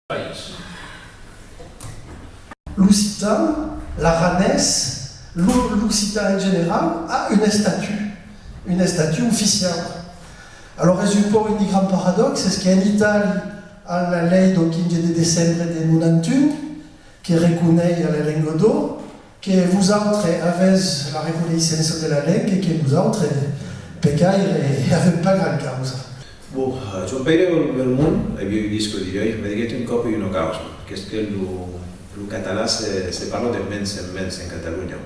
país. L'occitan, l'aranès, l'occitan en général a une statue officielle. Alors, es un peu un grand paradoxe, c'est qu'en Italie, à la lei du 15 de décembre de 91, qui reconnaît la langue d'eau, que vous autres avez la reconnaissance de la langue et que nous autres, pecaire et n'avons pas grand cause. Bon, Joan Pere Belmunt havia vist que diria, m'ha dit un cop i una causa, que és que el català se parla de menys en menys en Catalunya.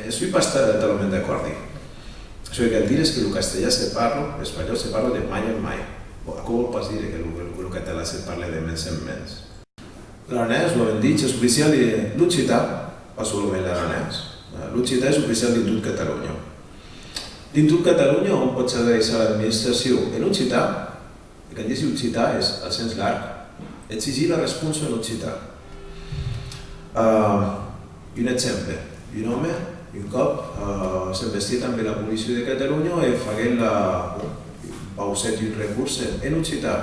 Estic totalment d'acord. Això que cal dir és que el castellà se parla, l'espanyol se parla de mai en mai. A què vol pas dir que el català se parla de menys en menys? L'aranès, ho hem dit, és oficial de l'occità, pas solament l'aranès. L'occità és oficial de tot Catalunya. Dins de Catalunya, on pot s'adreçar a l'administració en occità, i quan dius occità és al sens larg, exigir la resposta en occità. Un exemple, un home, un cop, s'investia també la policia de Catalunya i faguent la pauset un recurs en occità.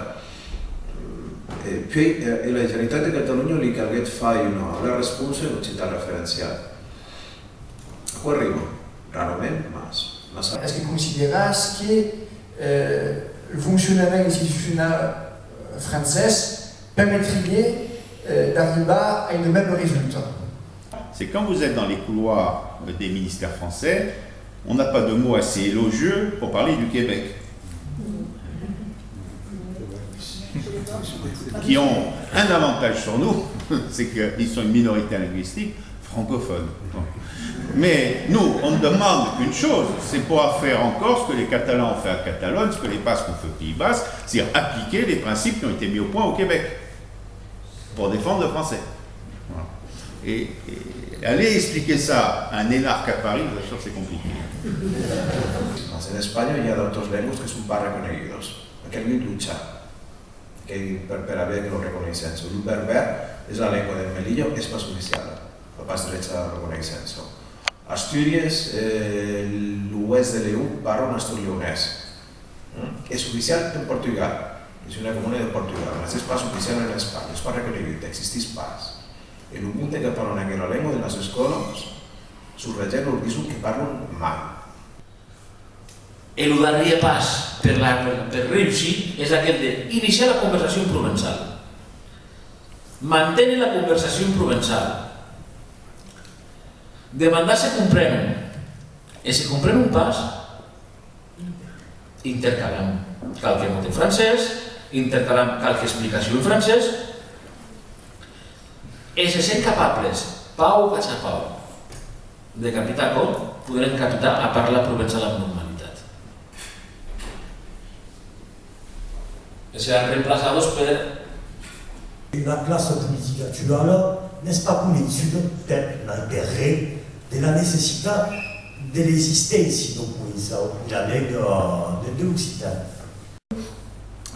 Puis, la Generalitat de Catalunya li calguet fer la resposta en occità referencial. A quoi arriba? Rarament, mas. Est-ce que considérez que le fonctionnement institutionnel français permettrait d'arriver à un même résultat? C'est quand vous êtes dans les couloirs des ministères français, on n'a pas de mots assez élogieux pour parler du Québec. Qui ont un avantage sur nous, c'est qu'ils sont une minorité linguistique francophone. Mais nous, on ne demande qu'une chose, c'est pouvoir faire encore ce que les Catalans ont fait à Catalogne, ce que les Basques ont fait au Pays Basque, c'est-à-dire appliquer les principes qui ont été mis au point au Québec pour défendre le français. Voilà. Et aller expliquer ça à un énarque à Paris, bien sûr, c'est compliqué. En España hi ha d'autres llengües que són pas reconegudes. Aquest diu lucha, que per haver que lo reconeixença. El berber és la llengua del Melillo, és pas oficial, no pas dret a reconeixença. Astúries, l'oest de l'EU, parla un astur-leonès. És oficial en Portugal, és una comuna de Portugal, però és pas oficial en Espanya, és pas reconegut, existeix pas. El punt que parlen aquella llengua de les escoles, subratllar l'orguisme que parlen mal. El darrer pas per reeixir és aquell d'iniciar la conversació en provençal. Mantenir la conversació en provençal. Demandar se comprenen. I si comprenen un pas, intercalem qualque mot en francès, intercalem qualque explicació en francès, i se sent capables, pau o cachapau, de capitar com, podrem capitar a parlar provençal amb normalitat. Seran reemplaçados per... La classe politique actuelle, n'est-ce pas pour l'étude l'intérêt de la nécessité de l'existence de la langue de l'Occitan.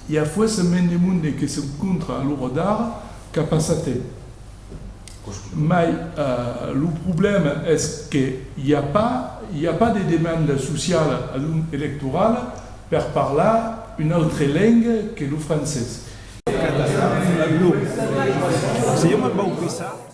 Il y a forcément des monde qui se rencontrent à l'heure d'art capacité. Mais le problème est qu'il n'y a pas de demande sociale électorale pour parler une autre langue que le français. Se yo me bautiza